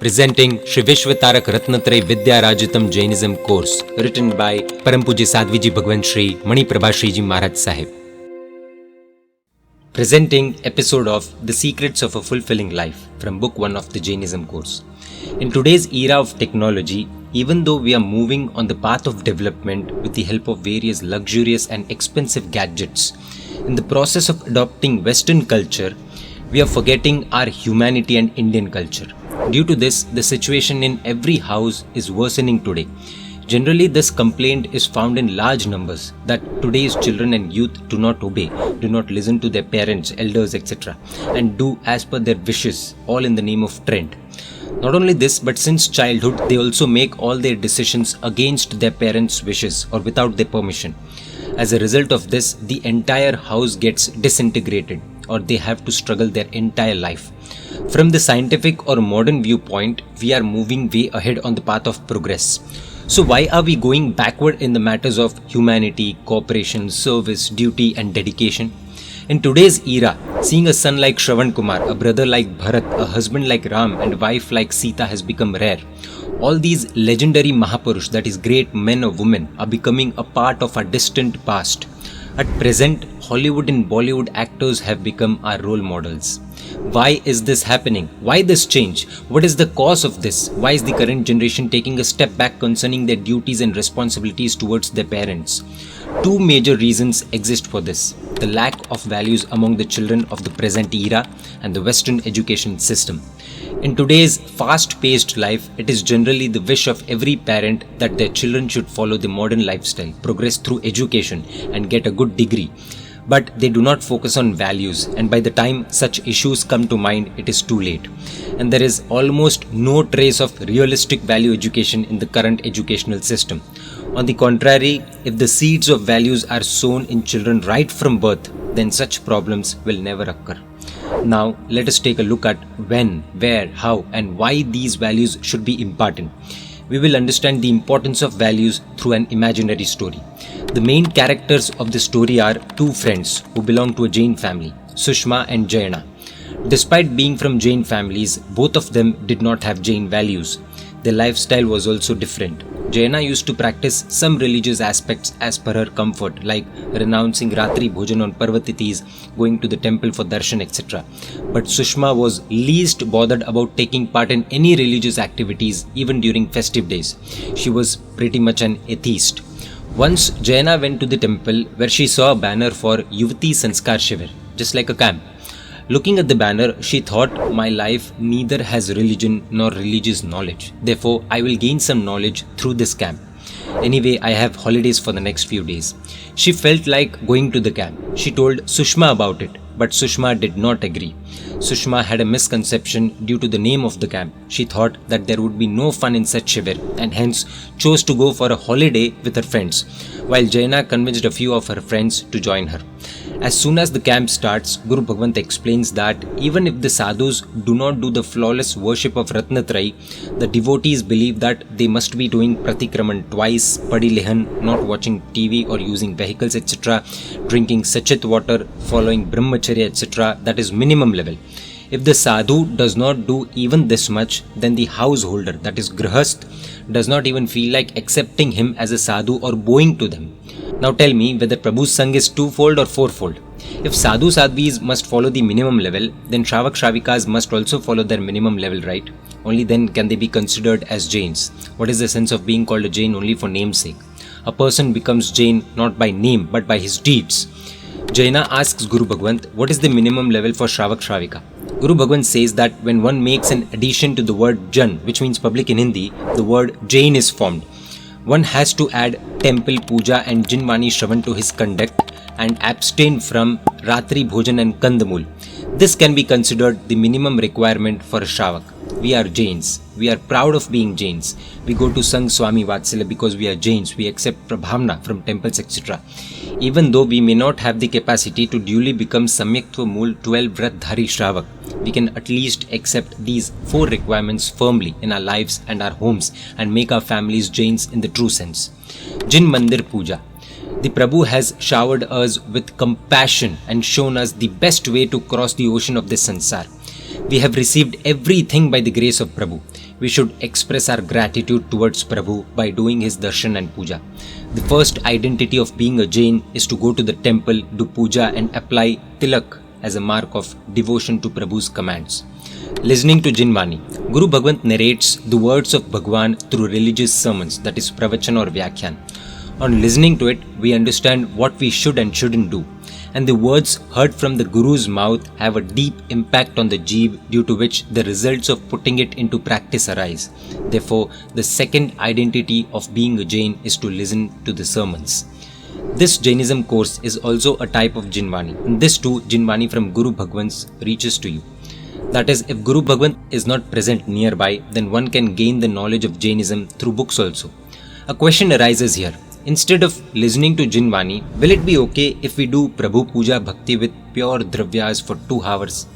presenting Shri Vishwataarak Ratnatrayi Vidhya Raajitam Jainism course written by Param Pujya Sadhviji Bhagwan Shri Maniprabha Shriji Maharaj Saheb. Presenting episode of The Secrets of a Fulfilling Life from Book 1 of the Jainism course. In today's era of technology, even though we are moving on the path of development with the help of various luxurious and expensive gadgets, in the process of adopting Western culture, we are forgetting our humanity and Indian culture. Due to this, the situation in every house is worsening today. Generally, this complaint is found in large numbers that today's children and youth do not obey, do not listen to their parents, elders, etc. and do as per their wishes, all in the name of trend. Not only this, but since childhood, they also make all their decisions against their parents' wishes or without their permission. As a result of this, the entire house gets disintegrated, or they have to struggle their entire life. From the scientific or modern viewpoint, we are moving way ahead on the path of progress. So why are we going backward in the matters of humanity, cooperation, service, duty and dedication? In today's era, seeing a son like Shravan Kumar, a brother like Bharat, a husband like Ram and a wife like Sita has become rare. All these legendary Mahapurush, that is great men or women, are becoming a part of our distant past. At present, Hollywood and Bollywood actors have become our role models. Why is this happening? Why this change? What is the cause of this? Why is the current generation taking a step back concerning their duties and responsibilities towards their parents? Two major reasons exist for this: the lack of values among the children of the present era and the Western education system. In today's fast-paced life, it is generally the wish of every parent that their children should follow the modern lifestyle, progress through education and get a good degree. But they do not focus on values, and by the time such issues come to mind, it is too late. And there is almost no trace of realistic value education in the current educational system. On the contrary, if the seeds of values are sown in children right from birth, then such problems will never occur. Now, let us take a look at when, where, how and why these values should be imparted. We will understand the importance of values through an imaginary story. The main characters of the story are two friends who belong to a Jain family, Sushma and Jaina. Despite being from Jain families, both of them did not have Jain values. Their lifestyle was also different. Jaina used to practice some religious aspects as per her comfort, like renouncing Ratri Bhojan on Parvatitis, going to the temple for darshan, etc. But Sushma was least bothered about taking part in any religious activities, even during festive days. She was pretty much an atheist. Once Jaina went to the temple where she saw a banner for Yuvati Sanskar Shivir, just like a camp. Looking at the banner, she thought, my life neither has religion nor religious knowledge. Therefore, I will gain some knowledge through this camp. Anyway, I have holidays for the next few days. She felt like going to the camp. She told Sushma about it, but Sushma did not agree. Sushma had a misconception due to the name of the camp. She thought that there would be no fun in such shivir and hence chose to go for a holiday with her friends, while Jaina convinced a few of her friends to join her. As soon as the camp starts, Guru Bhagwant explains that even if the sadhus do not do the flawless worship of Ratnatrayi, the devotees believe that they must be doing pratikraman twice, padilehan, not watching TV or using vehicles, etc., drinking sachet water, following brahmacharya, etc., that is minimum level. If the sadhu does not do even this much, then the householder, that is grihast, does not even feel like accepting him as a sadhu or bowing to them. Now tell me whether Prabhu's Sangh is twofold or fourfold. If sadhu sadhvis must follow the minimum level, then Shravak Shravikas must also follow their minimum level, right? Only then can they be considered as Jains. What is the sense of being called a Jain only for name's sake? A person becomes Jain not by name but by his deeds. Jaina asks Guru Bhagwant, what is the minimum level for Shravak Shravika? Guru Bhagwant says that when one makes an addition to the word Jan, which means public in Hindi, the word Jain is formed. One has to add temple puja and Jinvani Shravan to his conduct and abstain from Ratri Bhojan and Kandamul. This can be considered the minimum requirement for a Shravak. We are Jains. We are proud of being Jains. We go to Sangh Swami Vatsalya because we are Jains. We accept Prabhavna from temples, etc. Even though we may not have the capacity to duly become Samyaktva Mool 12 Vratdhari Shravak, we can at least accept these 4 requirements firmly in our lives and our homes and make our families Jains in the true sense. Jin Mandir Puja. The Prabhu has showered us with compassion and shown us the best way to cross the ocean of this sansar. We have received everything by the grace of Prabhu. We should express our gratitude towards Prabhu by doing his darshan and puja. The first identity of being a Jain is to go to the temple, do puja and apply tilak as a mark of devotion to Prabhu's commands. Listening to Jinvani. Guru Bhagwant narrates the words of Bhagwan through religious sermons, that is pravachan or vyakhyan. On listening to it, we understand what we should and shouldn't do. And the words heard from the Guru's mouth have a deep impact on the jeev, due to which the results of putting it into practice arise. Therefore, the second identity of being a Jain is to listen to the sermons. This Jainism course is also a type of Jinvani. In this too, Jinvani from Guru Bhagwant reaches to you. That is, if Guru Bhagwant is not present nearby, then one can gain the knowledge of Jainism through books also. A question arises here. Instead of listening to Jinvani, will it be okay if we do Prabhu Puja Bhakti with pure dravyas for 2 hours?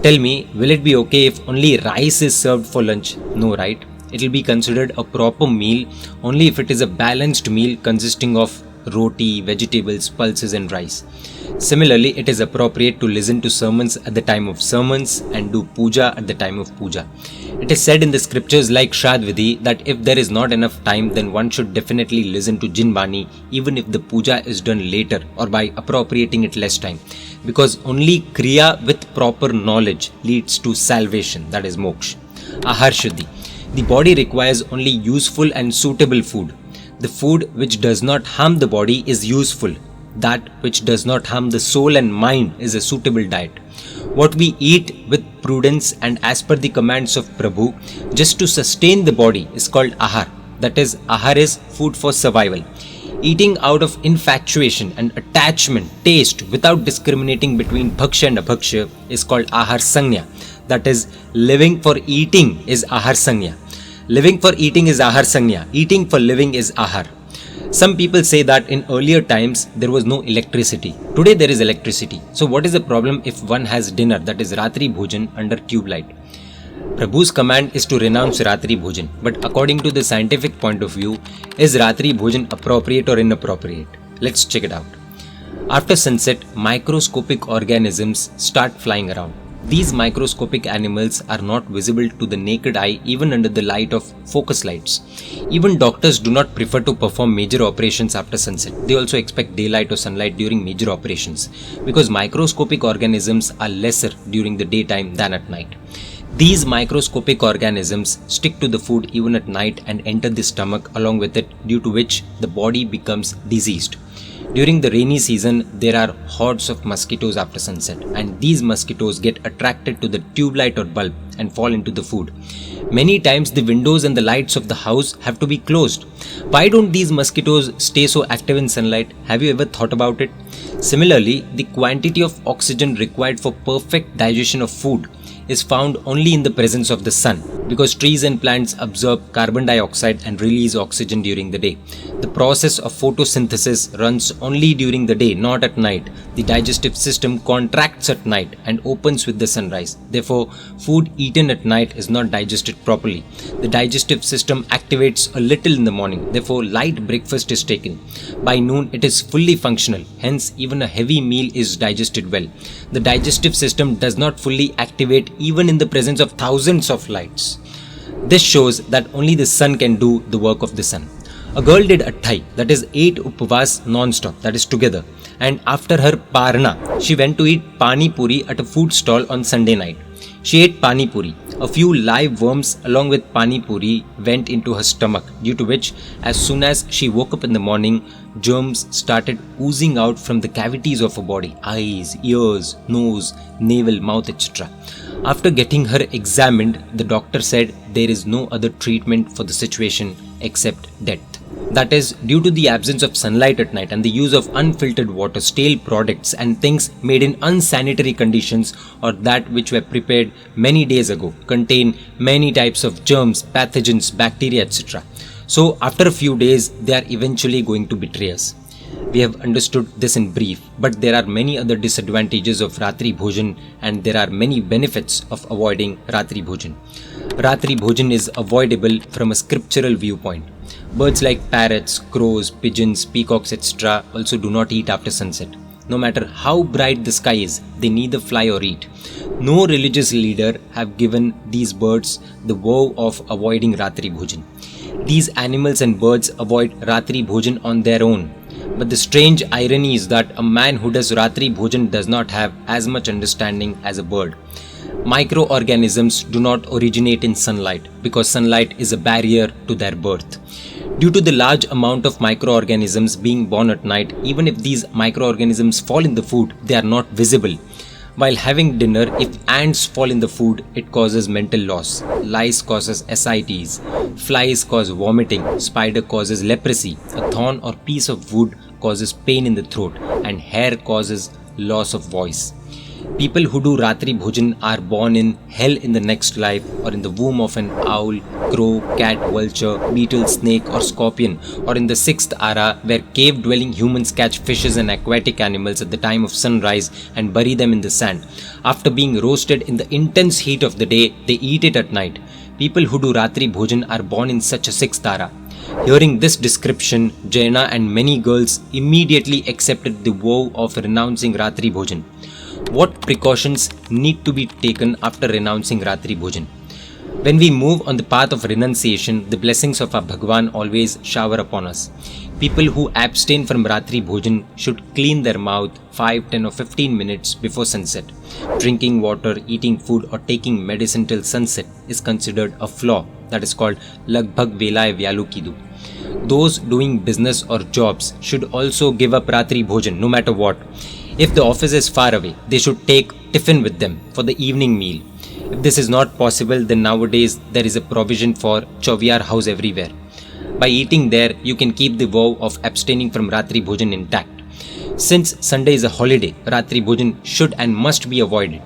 Tell me, will it be okay if only rice is served for lunch? No, right? It will be considered a proper meal only if it is a balanced meal consisting of roti, vegetables, pulses and rice. Similarly, it is appropriate to listen to sermons at the time of sermons and do puja at the time of puja. It is said in the scriptures like Sadhviji that if there is not enough time, then one should definitely listen to Jinvani even if the puja is done later or by appropriating it less time. Because only kriya with proper knowledge leads to salvation, that is moksha. Ahar Shuddhi. The body requires only useful and suitable food. The food which does not harm the body is useful. That which does not harm the soul and mind is a suitable diet. What we eat with prudence and as per the commands of Prabhu, just to sustain the body, is called ahar. That is, ahar is food for survival. Eating out of infatuation and attachment, taste, without discriminating between bhaksha and abhaksha is called ahar sanya. That is, living for eating is ahar sanya. Living for eating is ahar sanya. Eating for living is ahar. Some people say that in earlier times there was no electricity. Today there is electricity. So what is the problem if one has dinner, that is Ratri Bhojan, under tube light? Prabhu's command is to renounce Ratri Bhojan. But according to the scientific point of view, is Ratri Bhojan appropriate or inappropriate? Let's check it out. After sunset, microscopic organisms start flying around. These microscopic animals are not visible to the naked eye even under the light of focus lights. Even doctors do not prefer to perform major operations after sunset. They also expect daylight or sunlight during major operations because microscopic organisms are lesser during the daytime than at night. These microscopic organisms stick to the food even at night and enter the stomach along with it, due to which the body becomes diseased. During the rainy season, there are hordes of mosquitoes after sunset, and these mosquitoes get attracted to the tube light or bulb and fall into the food. Many times the windows and the lights of the house have to be closed. Why don't these mosquitoes stay so active in sunlight? Have you ever thought about it? Similarly, the quantity of oxygen required for perfect digestion of food is found only in the presence of the sun, because trees and plants absorb carbon dioxide and release oxygen during the day. The process of photosynthesis runs only during the day, not at night. The digestive system contracts at night and opens with the sunrise. Therefore, food eaten at night is not digested properly. The digestive system activates a little in the morning. Therefore, light breakfast is taken. By noon, it is fully functional. Hence, even a heavy meal is digested well. The digestive system does not fully activate even in the presence of thousands of lights. This shows that only the sun can do the work of the sun. A girl did atthai, that is 8 upavas non-stop, that is together, and after her parna, she went to eat pani puri at a food stall on Sunday night. She ate pani puri. A few live worms along with pani puri went into her stomach, due to which as soon as she woke up in the morning, germs started oozing out from the cavities of her body, eyes, ears, nose, navel, mouth, etc. After getting her examined, the doctor said there is no other treatment for the situation except death. That is, due to the absence of sunlight at night and the use of unfiltered water, stale products and things made in unsanitary conditions or that which were prepared many days ago contain many types of germs, pathogens, bacteria, etc. So after a few days, they are eventually going to betray us. We have understood this in brief, but there are many other disadvantages of Ratri Bhojan and there are many benefits of avoiding Ratri Bhojan. Ratri Bhojan is avoidable from a scriptural viewpoint. Birds like parrots, crows, pigeons, peacocks, etc. also do not eat after sunset. No matter how bright the sky is, they neither fly or eat. No religious leader have given these birds the vow of avoiding Ratri Bhojan. These animals and birds avoid Ratri Bhojan on their own. But the strange irony is that a man who does Ratri Bhojan does not have as much understanding as a bird. Microorganisms do not originate in sunlight because sunlight is a barrier to their birth. Due to the large amount of microorganisms being born at night, even if these microorganisms fall in the food, they are not visible. While having dinner, if ants fall in the food, it causes mental loss. Lice causes ascites. Flies cause vomiting. Spider causes leprosy. A thorn or piece of wood causes pain in the throat. And hair causes loss of voice. People who do Ratri Bhojan are born in hell in the next life, or in the womb of an owl, crow, cat, vulture, beetle, snake or scorpion, or in the sixth ara where cave-dwelling humans catch fishes and aquatic animals at the time of sunrise and bury them in the sand. After being roasted in the intense heat of the day, they eat it at night. People who do Ratri Bhojan are born in such a sixth ara. Hearing this description, Jaina and many girls immediately accepted the vow of renouncing Ratri Bhojan. What precautions need to be taken after renouncing Ratri Bhojan? When we move on the path of renunciation, the blessings of our Bhagwan always shower upon us. People who abstain from Ratri Bhojan should clean their mouth 5, 10 or 15 minutes before sunset. Drinking water, eating food or taking medicine till sunset is considered a flaw that is called Lagbhag Velay Vyalu Kidu. Those doing business or jobs should also give up Ratri Bhojan no matter what. If the office is far away, they should take tiffin with them for the evening meal. If this is not possible, then nowadays there is a provision for Chavyar house everywhere. By eating there, you can keep the vow of abstaining from Ratri Bhojan intact. Since Sunday is a holiday, Ratri Bhojan should and must be avoided.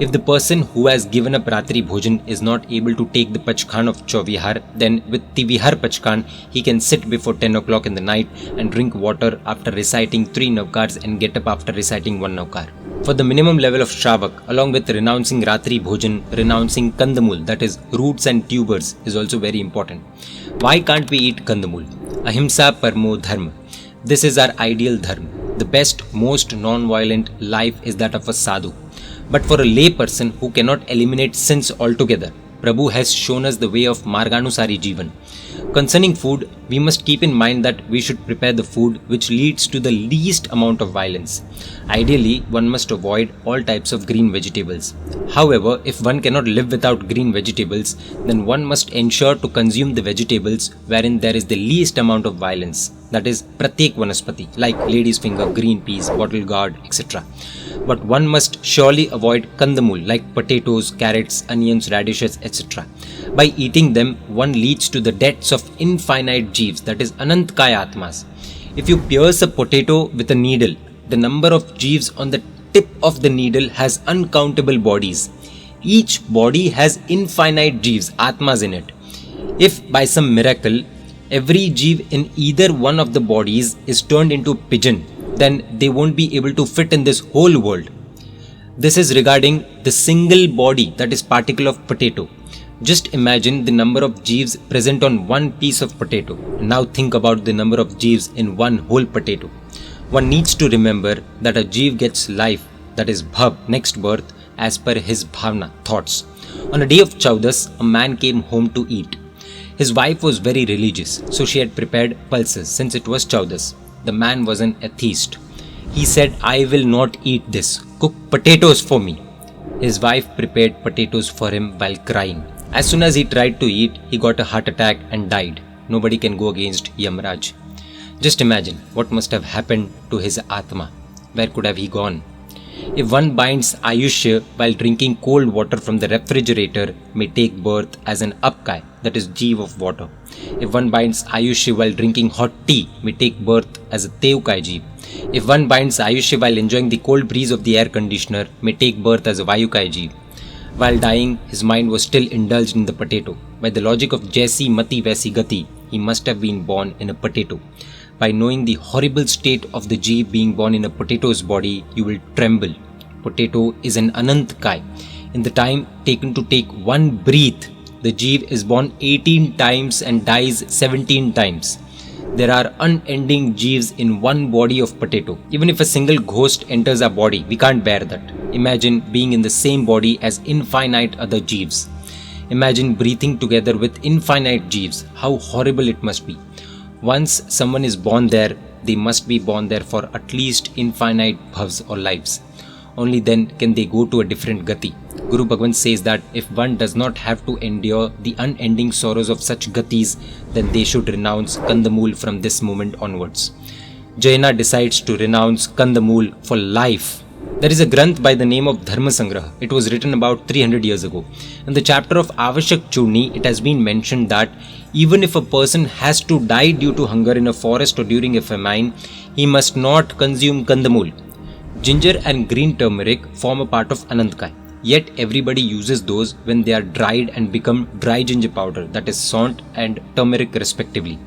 If the person who has given up Ratri Bhojan is not able to take the Pachkhan of Chavyar, then with Tivihar Pachkhan, he can sit before 10 o'clock in the night and drink water after reciting 3 Navkars and get up after reciting 1 Navkar. For the minimum level of Shravak, along with renouncing Ratri Bhojan, renouncing Kandamul, that is roots and tubers, is also very important. Why can't we eat Kandamul? Ahimsa Parmo Dharma. This is our ideal dharma. The best, most non-violent life is that of a sadhu. But for a lay person who cannot eliminate sins altogether, Prabhu has shown us the way of Marganusari Jivan. Concerning food, we must keep in mind that we should prepare the food which leads to the least amount of violence. Ideally, one must avoid all types of green vegetables. However, if one cannot live without green vegetables, then one must ensure to consume the vegetables wherein there is the least amount of violence. That is, Pratyek Vanaspati, like lady's finger, green peas, bottle gourd, etc. But one must surely avoid Kandamul, like potatoes, carrots, onions, radishes, etc. By eating them, one leads to the deaths of infinite jeevs, that is Anantkaya Atmas. If you pierce a potato with a needle, the number of jeevs on the tip of the needle has uncountable bodies. Each body has infinite jeevs, Atmas in it. If by some miracle, every jeev in either one of the bodies is turned into a pigeon, then they won't be able to fit in this whole world. This is regarding the single body, that is particle of potato. Just imagine the number of jeeves present on one piece of potato. Now think about the number of jeeves in one whole potato. One needs to remember that a jeev gets life, that is bhav, next birth, as per his bhavna, thoughts. On a day of Chaudas, a man came home to eat. His wife was very religious, so she had prepared pulses since it was Chaudas. The man was an atheist. He said, "I will not eat this. Cook potatoes for me." His wife prepared potatoes for him while crying. As soon as he tried to eat, he got a heart attack and died. Nobody can go against Yamaraj. Just imagine what must have happened to his Atma. Where could have he gone? If one binds Ayushya while drinking cold water from the refrigerator, may take birth as an Apkai, that is jeev of water. If one binds Ayushya while drinking hot tea, may take birth as a Teukai jeev. If one binds Ayushya while enjoying the cold breeze of the air conditioner, may take birth as a Vayukai jeev. While dying, his mind was still indulged in the potato. By the logic of Jaisi Mati Vaisi Gati, he must have been born in a potato. By knowing the horrible state of the jeev being born in a potato's body, you will tremble. Potato is an Anantkai. In the time taken to take one breath, the jeev is born 18 times and dies 17 times. There are unending jeeves in one body of potato. Even if a single ghost enters our body, we can't bear that. Imagine being in the same body as infinite other jeeves. Imagine breathing together with infinite jeeves. How horrible it must be. Once someone is born there, they must be born there for at least infinite bhavs or lives. Only then can they go to a different gati. Guru Bhagavan says that if one does not have to endure the unending sorrows of such gatis, then they should renounce Kandamul from this moment onwards. Jaina decides to renounce Kandamul for life. There is a Granth by the name of Dharma Sangraha. It was written about 300 years ago. In the chapter of Avashak Churni, it has been mentioned that even if a person has to die due to hunger in a forest or during a famine, he must not consume Kandamul. Ginger and green turmeric form a part of Anantkai. Yet everybody uses those when they are dried and become dry ginger powder, that is sont and turmeric respectively.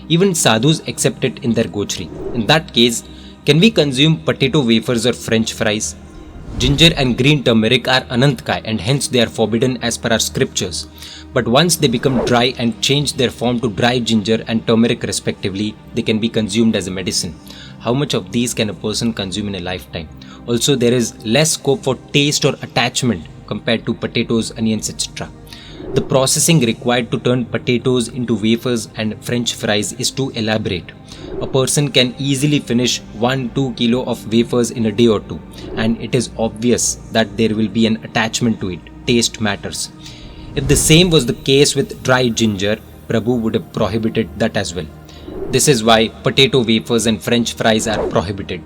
Even sadhus accept it in their gochri. In that case, can we consume potato wafers or French fries? Ginger and green turmeric are Anantkai and hence they are forbidden as per our scriptures. But once they become dry and change their form to dry ginger and turmeric respectively, they can be consumed as a medicine. How much of these can a person consume in a lifetime? Also, there is less scope for taste or attachment compared to potatoes, onions, etc. The processing required to turn potatoes into wafers and French fries is too elaborate. A person can easily finish 1-2 kilo of wafers in a day or two, and it is obvious that there will be an attachment to it. Taste matters. If the same was the case with dry ginger, Prabhu would have prohibited that as well. This is why potato wafers and French fries are prohibited.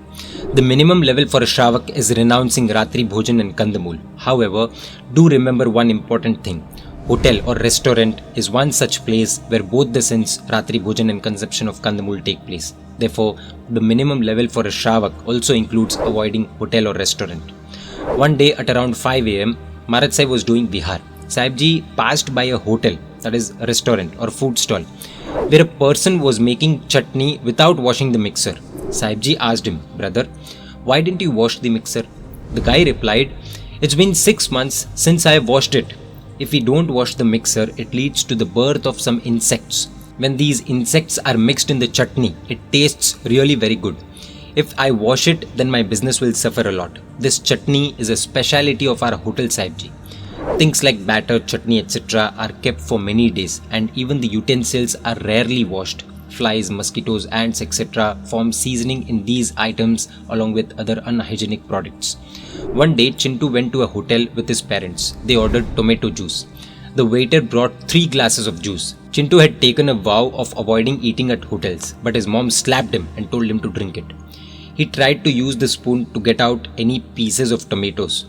The minimum level for a Shravak is renouncing Ratri Bhojan and Kandamul. However, do remember one important thing. Hotel or restaurant is one such place where both the sins, Ratri Bhojan and consumption of Kandamul take place. Therefore, the minimum level for a Shravak also includes avoiding hotel or restaurant. One day at around 5 am, Maharaj Sahib was doing Bihar. Sahebji passed by a hotel, that is a restaurant or food stall, where a person was making chutney without washing the mixer. Sahebji asked him, "Brother, why didn't you wash the mixer?" The guy replied, "It's been 6 months since I have washed it. If we don't wash the mixer, it leads to the birth of some insects. When these insects are mixed in the chutney, it tastes really very good. If I wash it, then my business will suffer a lot. This chutney is a speciality of our hotel, Sahebji." Things like batter, chutney, etc. are kept for many days, and even the utensils are rarely washed. Flies, mosquitoes, ants, etc. form seasoning in these items along with other unhygienic products. One day, Chintu went to a hotel with his parents. They ordered tomato juice. The waiter brought 3 glasses of juice. Chintu had taken a vow of avoiding eating at hotels, but his mom slapped him and told him to drink it. He tried to use the spoon to get out any pieces of tomatoes,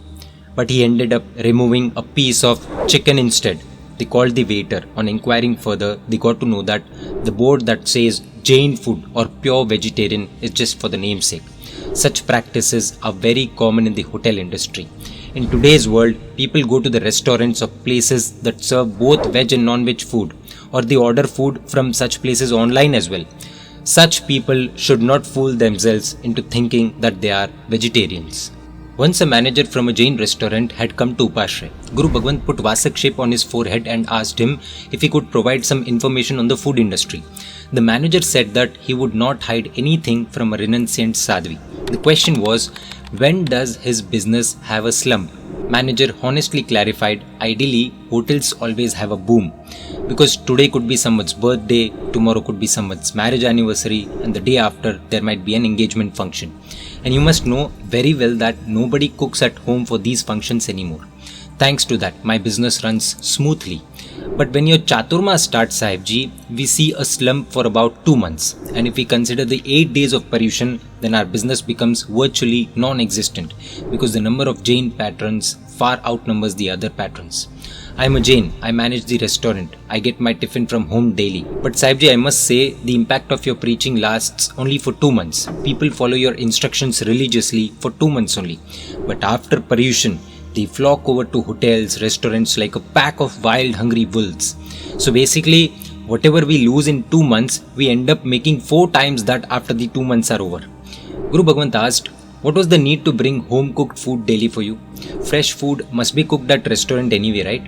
but he ended up removing a piece of chicken instead. They called the waiter. On inquiring further, they got to know that the board that says Jain food or pure vegetarian is just for the namesake. Such practices are very common in the hotel industry. In today's world, people go to the restaurants of places that serve both veg and non-veg food, or they order food from such places online as well. Such people should not fool themselves into thinking that they are vegetarians. Once a manager from a Jain restaurant had come to Upashray. Guru Bhagavan put Vasak shape on his forehead and asked him if he could provide some information on the food industry. The manager said that he would not hide anything from a renunciant sadhvi. The question was, when does his business have a slump? Manager honestly clarified, ideally hotels always have a boom, because today could be someone's birthday, tomorrow could be someone's marriage anniversary, and the day after there might be an engagement function. And you must know very well that nobody cooks at home for these functions anymore. Thanks to that, my business runs smoothly. But when your Chaturma starts, Sahebji, we see a slump for about 2 months. And if we consider the 8 days of Paryushan, then our business becomes virtually non-existent, because the number of Jain patrons far outnumbers the other patrons. I am a Jain, I manage the restaurant, I get my tiffin from home daily. But Sahebji, I must say, the impact of your preaching lasts only for 2 months. People follow your instructions religiously for 2 months only. But after Paryushan, they flock over to hotels, restaurants like a pack of wild, hungry wolves. So basically, whatever we lose in 2 months, we end up making 4 times that after the 2 months are over. Guru Bhagwan asked, what was the need to bring home-cooked food daily for you? Fresh food must be cooked at restaurant anyway, right?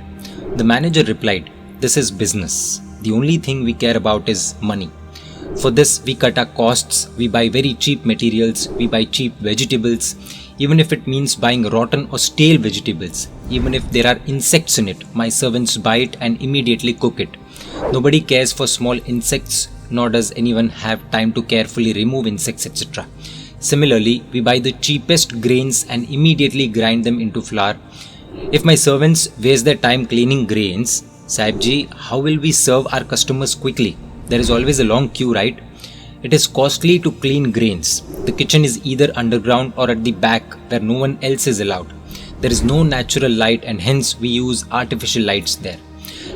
The manager replied, this is business. The only thing we care about is money. For this, we cut our costs, we buy very cheap materials, we buy cheap vegetables, even if it means buying rotten or stale vegetables. Even if there are insects in it, my servants buy it and immediately cook it. Nobody cares for small insects, nor does anyone have time to carefully remove insects, etc. Similarly, we buy the cheapest grains and immediately grind them into flour. If my servants waste their time cleaning grains, Sahebji, how will we serve our customers quickly? There is always a long queue, right? It is costly to clean grains. The kitchen is either underground or at the back where no one else is allowed. There is no natural light and hence we use artificial lights there.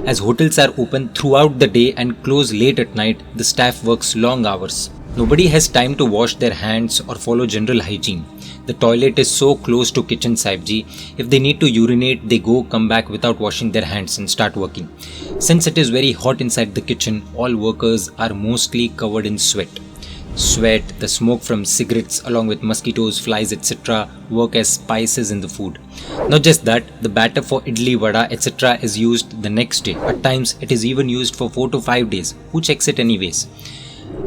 As hotels are open throughout the day and close late at night, the staff works long hours. Nobody has time to wash their hands or follow general hygiene. The toilet is so close to kitchen, Sahebji. If they need to urinate, they go, come back without washing their hands and start working. Since it is very hot inside the kitchen, all workers are mostly covered in sweat. Sweat, the smoke from cigarettes along with mosquitoes, flies, etc. work as spices in the food. Not just that, the batter for idli, vada, etc. is used the next day. At times, it is even used for 4 to 5 days. Who checks it anyways?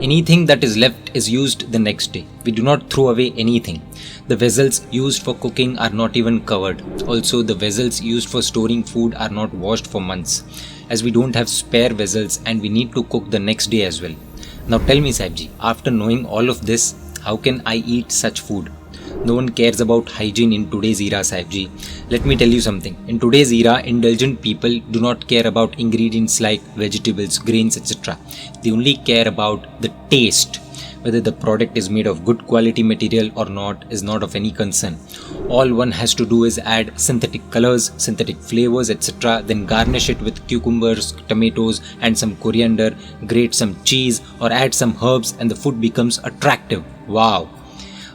Anything that is left is used the next day. We do not throw away anything. The vessels used for cooking are not even covered. Also, the vessels used for storing food are not washed for months, as we don't have spare vessels and we need to cook the next day as well. Now tell me, Sahebji, after knowing all of this, how can I eat such food? No one cares about hygiene in today's era, Sahebji. Let me tell you something. In today's era, indulgent people do not care about ingredients like vegetables, grains, etc. They only care about the taste. Whether the product is made of good quality material or not is not of any concern. All one has to do is add synthetic colors, synthetic flavors, etc. Then garnish it with cucumbers, tomatoes and some coriander, grate some cheese or add some herbs and the food becomes attractive. Wow!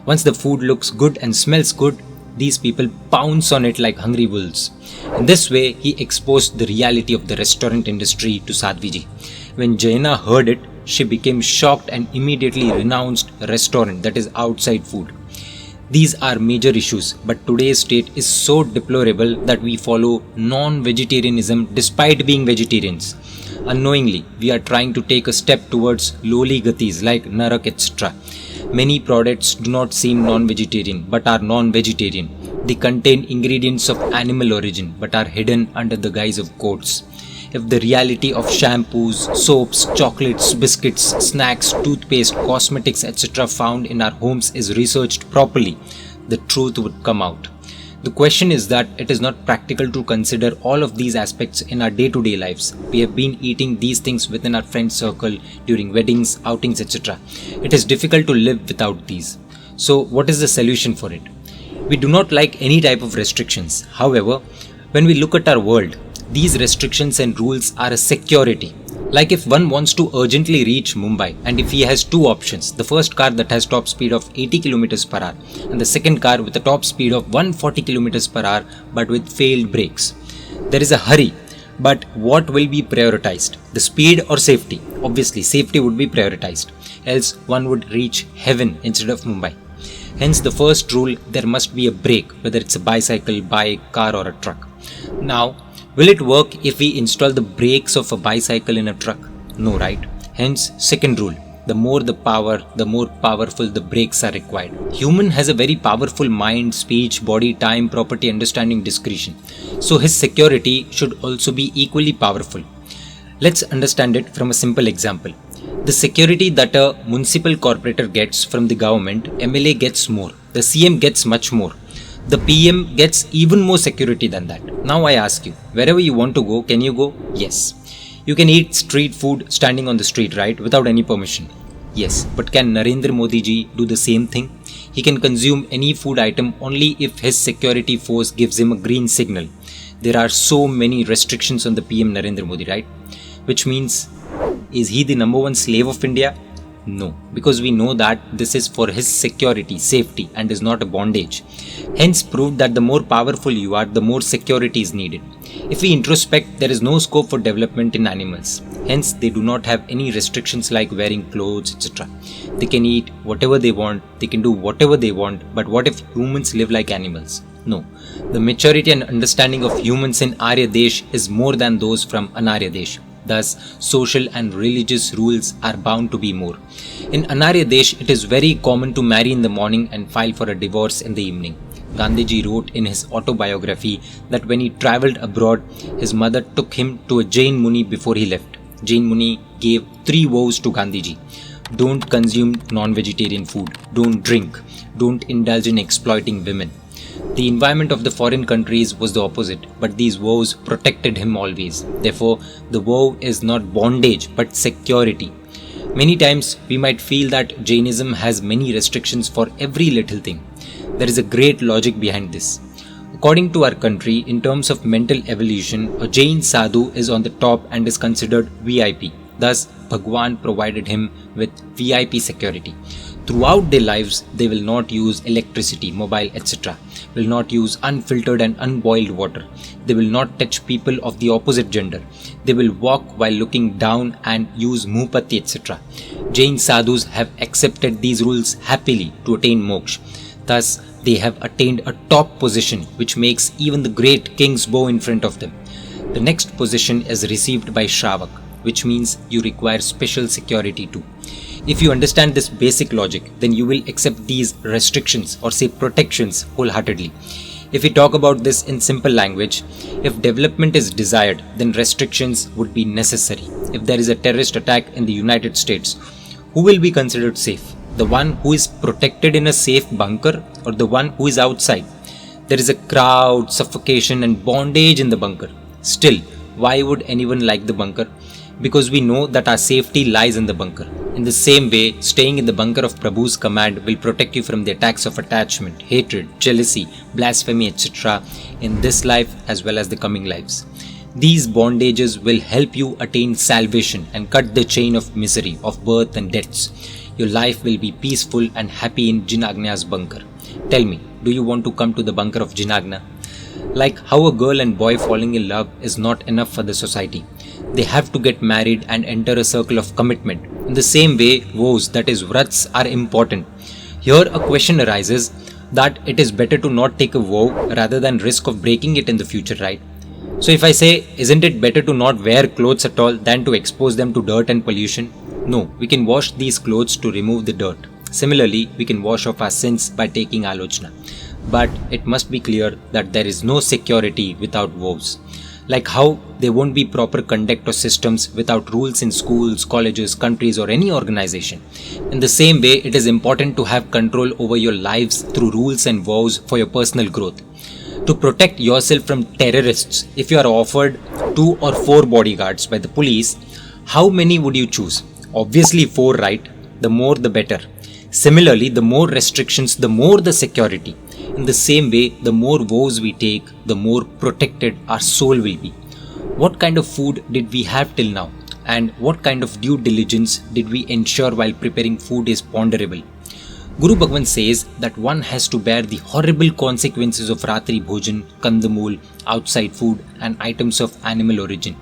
Once the food looks good and smells good, these people pounce on it like hungry wolves. In this way, he exposed the reality of the restaurant industry to Sadhviji. When Jaina heard it, she became shocked and immediately renounced restaurant, that is outside food. These are major issues, but today's state is so deplorable that we follow non-vegetarianism despite being vegetarians. Unknowingly, we are trying to take a step towards lowly gatis like narak, etc. Many products do not seem non-vegetarian but are non-vegetarian. They contain ingredients of animal origin but are hidden under the guise of quotes. If the reality of shampoos, soaps, chocolates, biscuits, snacks, toothpaste, cosmetics, etc. found in our homes is researched properly, the truth would come out. The question is that it is not practical to consider all of these aspects in our day-to-day lives. We have been eating these things within our friend circle, during weddings, outings, etc. It is difficult to live without these. So what is the solution for it? We do not like any type of restrictions. However, when we look at our world, these restrictions and rules are a security. Like if one wants to urgently reach Mumbai and if he has two options, the first car that has top speed of 80 km per hour and the second car with a top speed of 140 km per hour but with failed brakes. There is a hurry, but what will be prioritized? The speed or safety? Obviously safety would be prioritized, else one would reach heaven instead of Mumbai. Hence the first rule, there must be a brake, whether it's a bicycle, bike, car or a truck. Now, will it work if we install the brakes of a bicycle in a truck? No, right? Hence, second rule, the more the power, the more powerful the brakes are required. Human has a very powerful mind, speech, body, time, property, understanding, discretion. So his security should also be equally powerful. Let's understand it from a simple example. The security that a municipal corporator gets from the government, MLA gets more. The CM gets much more. The PM gets even more security than that. Now I ask you, wherever you want to go, can you go? Yes. You can eat street food standing on the street, right? Without any permission. Yes. But can Narendra Modi ji do the same thing? He can consume any food item only if his security force gives him a green signal. There are so many restrictions on the PM Narendra Modi, right? Which means, is he the number one slave of India? No, because we know that this is for his security, safety and is not a bondage. Hence proved that the more powerful you are, the more security is needed. If we introspect, there is no scope for development in animals. Hence they do not have any restrictions like wearing clothes, etc. They can eat whatever they want, they can do whatever they want, but what if humans live like animals? No. The maturity and understanding of humans in Arya Desh is more than those from Anarya Desh. Thus, social and religious rules are bound to be more. In Anarya Desh, it is very common to marry in the morning and file for a divorce in the evening. Gandhiji wrote in his autobiography that when he travelled abroad, his mother took him to a Jain Muni before he left. Jain Muni gave 3 vows to Gandhiji. Don't consume non-vegetarian food. Don't drink. Don't indulge in exploiting women. The environment of the foreign countries was the opposite, but these vows protected him always. Therefore, the vow is not bondage but security. Many times we might feel that Jainism has many restrictions for every little thing. There is a great logic behind this. According to our country, in terms of mental evolution, a Jain sadhu is on the top and is considered VIP. Thus, Bhagwan provided him with VIP security. Throughout their lives, they will not use electricity, mobile, etc. Will not use unfiltered and unboiled water. They will not touch people of the opposite gender. They will walk while looking down and use muhpatti, etc. Jain sadhus have accepted these rules happily to attain moksha. Thus, they have attained a top position which makes even the great kings bow in front of them. The next position is received by Shravak, which means you require special security too. If you understand this basic logic, then you will accept these restrictions or say protections wholeheartedly. If we talk about this in simple language, if development is desired, then restrictions would be necessary. If there is a terrorist attack in the United States, who will be considered safe? The one who is protected in a safe bunker or the one who is outside? There is a crowd, suffocation and bondage in the bunker. Still, why would anyone like the bunker? Because we know that our safety lies in the bunker. In the same way, staying in the bunker of Prabhu's command will protect you from the attacks of attachment, hatred, jealousy, blasphemy, etc. in this life as well as the coming lives. These bondages will help you attain salvation and cut the chain of misery of birth and deaths. Your life will be peaceful and happy in Jinagna's bunker. Tell me, do you want to come to the bunker of Jinagna? Like how a girl and boy falling in love is not enough for the society. They have to get married and enter a circle of commitment. In the same way, vows, that is vrats, are important. Here a question arises that it is better to not take a vow rather than risk of breaking it in the future, right? So if I say, isn't it better to not wear clothes at all than to expose them to dirt and pollution? No, we can wash these clothes to remove the dirt. Similarly, we can wash off our sins by taking alochana. But it must be clear that there is no security without vows. Like how there won't be proper conduct or systems without rules in schools, colleges, countries or any organization. In the same way, it is important to have control over your lives through rules and vows for your personal growth. To protect yourself from terrorists, if you are offered 2 or 4 bodyguards by the police, how many would you choose? Obviously 4, right? The more the better. Similarly, the more restrictions, the more the security. In the same way, the more vows we take, the more protected our soul will be. What kind of food did we have till now? And what kind of due diligence did we ensure while preparing food is ponderable. Guru Bhagwan says that one has to bear the horrible consequences of Ratri Bhojan, Kandamul, outside food and items of animal origin.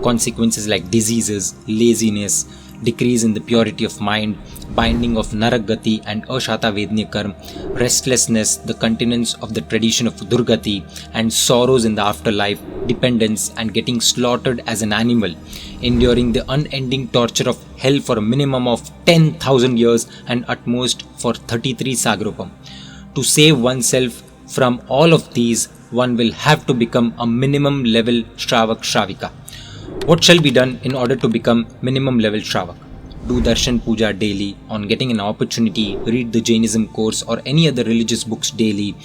Consequences like diseases, laziness, decrease in the purity of mind, binding of Naragati and Ashata Vednya Karm, restlessness, the continuance of the tradition of Durgati, and sorrows in the afterlife, dependence and getting slaughtered as an animal, enduring the unending torture of hell for a minimum of 10,000 years and at most for 33 Sagropam. To save oneself from all of these, one will have to become a minimum level Shravak Shravika. What shall be done in order to become minimum level Shravak? Do Darshan Puja daily. On getting an opportunity, read the Jainism course or any other religious books daily.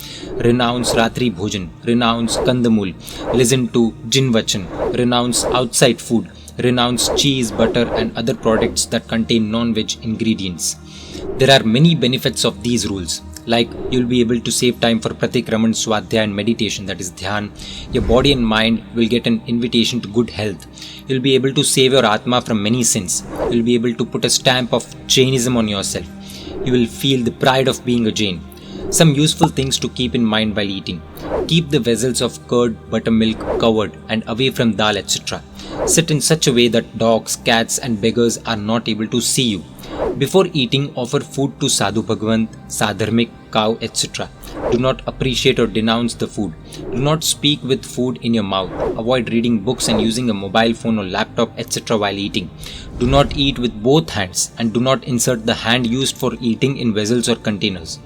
Renounce Ratri Bhojan. Renounce Kandamul. Listen to Jinvachan. Renounce outside food. Renounce cheese, butter and other products that contain non-veg ingredients. There are many benefits of these rules. Like you'll be able to save time for Pratikraman, Swadhyaya and meditation, that is Dhyan. Your body and mind will get an invitation to good health. You'll be able to save your Atma from many sins. You'll be able to put a stamp of Jainism on yourself. You will feel the pride of being a Jain. Some useful things to keep in mind while eating. Keep the vessels of curd, buttermilk covered and away from dal, etc. Sit in such a way that dogs, cats and beggars are not able to see you. Before eating, offer food to Sadhu Bhagwant, Sadharmik, cow, etc. Do not appreciate or denounce the food. Do not speak with food in your mouth. Avoid reading books and using a mobile phone or laptop, etc. while eating. Do not eat with both hands, and do not insert the hand used for eating in vessels or containers.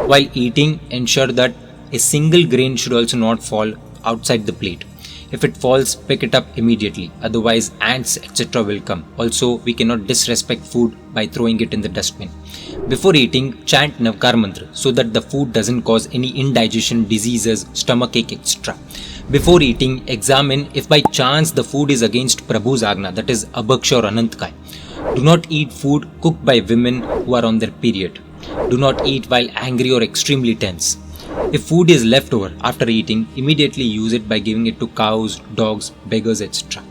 While eating, ensure that a single grain should also not fall outside the plate. If it falls, pick it up immediately, otherwise ants etc. will come. Also, we cannot disrespect food by throwing it in the dustbin. Before eating, chant Navkar mantra so that the food doesn't cause any indigestion, diseases, stomachache etc. Before eating, examine if by chance the food is against Prabhu's Agna, that is Abhaksha or Anantkai. Do not eat food cooked by women who are on their period. Do not eat while angry or extremely tense. If food is left over after eating, immediately use it by giving it to cows, dogs, beggars, etc.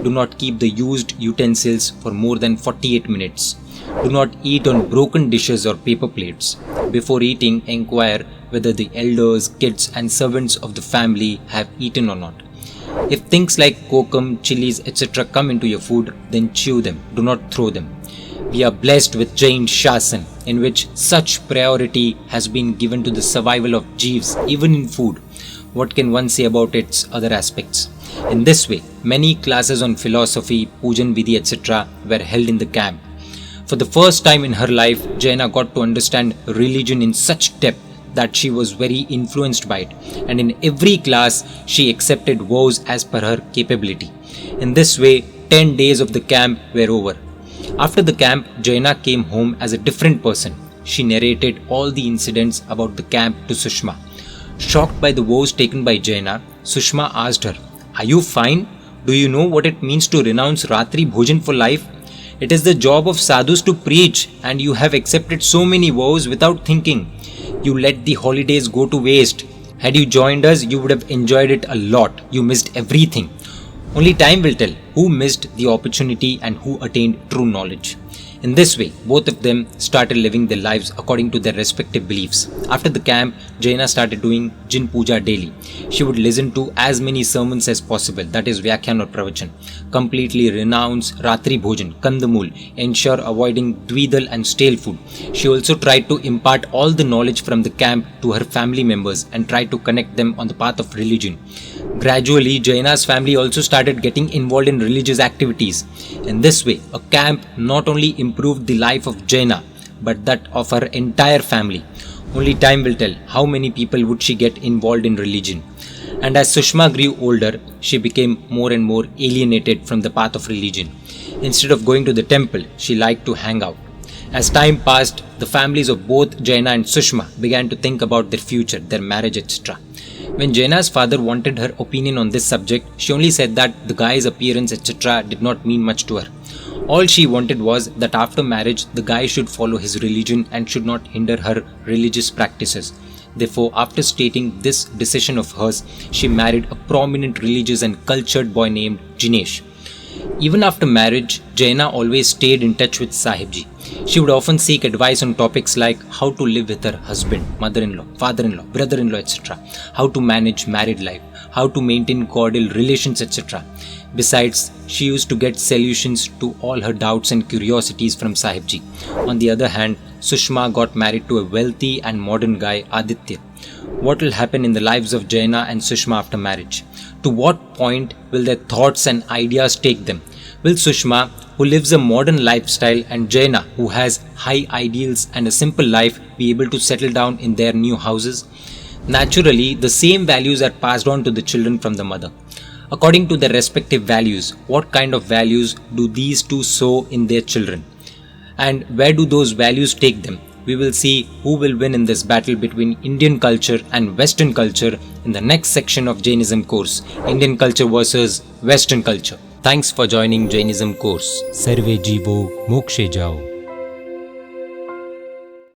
Do not keep the used utensils for more than 48 minutes. Do not eat on broken dishes or paper plates. Before eating, inquire whether the elders, kids and servants of the family have eaten or not. If things like kokum, chilies, etc. come into your food, then chew them, do not throw them. We are blessed with Jinshasan, in which such priority has been given to the survival of Jeeves, even in food. What can one say about its other aspects? In this way, many classes on philosophy, pujan, vidhi, etc. were held in the camp. For the first time in her life, Jaina got to understand religion in such depth that she was very influenced by it, and in every class she accepted vows as per her capability. In this way, 10 days of the camp were over. After the camp, Jaina came home as a different person. She narrated all the incidents about the camp to Sushma. Shocked by the vows taken by Jaina, Sushma asked her, "Are you fine? Do you know what it means to renounce Ratri Bhojan for life? It is the job of sadhus to preach, and you have accepted so many vows without thinking. You let the holidays go to waste. Had you joined us, you would have enjoyed it a lot. You missed everything. Only time will tell who missed the opportunity and who attained true knowledge." In this way, both of them started living their lives according to their respective beliefs. After the camp, Jaina started doing Jin Puja daily. She would listen to as many sermons as possible, that is Vyakhyan or Pravachan, completely renounce Ratri Bhojan, Kandamul, ensure avoiding dvidal and stale food. She also tried to impart all the knowledge from the camp to her family members and tried to connect them on the path of religion. Gradually, Jaina's family also started getting involved in religious activities. In this way, a camp not only improved the life of Jaina, but that of her entire family. Only time will tell how many people would she get involved in religion. And as Sushma grew older, she became more and more alienated from the path of religion. Instead of going to the temple, she liked to hang out. As time passed, the families of both Jaina and Sushma began to think about their future, their marriage, etc. When Jaina's father wanted her opinion on this subject, she only said that the guy's appearance, etc. did not mean much to her. All she wanted was that after marriage, the guy should follow his religion and should not hinder her religious practices. Therefore, after stating this decision of hers, she married a prominent religious and cultured boy named Jinesh. Even after marriage, Jaina always stayed in touch with Sahebji. She would often seek advice on topics like how to live with her husband, mother-in-law, father-in-law, brother-in-law, etc., how to manage married life, how to maintain cordial relations, etc. Besides, she used to get solutions to all her doubts and curiosities from Sahebji. On the other hand, Sushma got married to a wealthy and modern guy, Aditya. What will happen in the lives of Jaina and Sushma after marriage? To what point will their thoughts and ideas take them? Will Sushma, who lives a modern lifestyle, and Jaina, who has high ideals and a simple life, be able to settle down in their new houses? Naturally, the same values are passed on to the children from the mother. According to their respective values, what kind of values do these two sow in their children? And where do those values take them? We will see who will win in this battle between Indian culture and Western culture in the next section of Jainism course, Indian culture versus Western culture. Thanks for joining Jainism course. Sarve Jivo Mokshe Jao.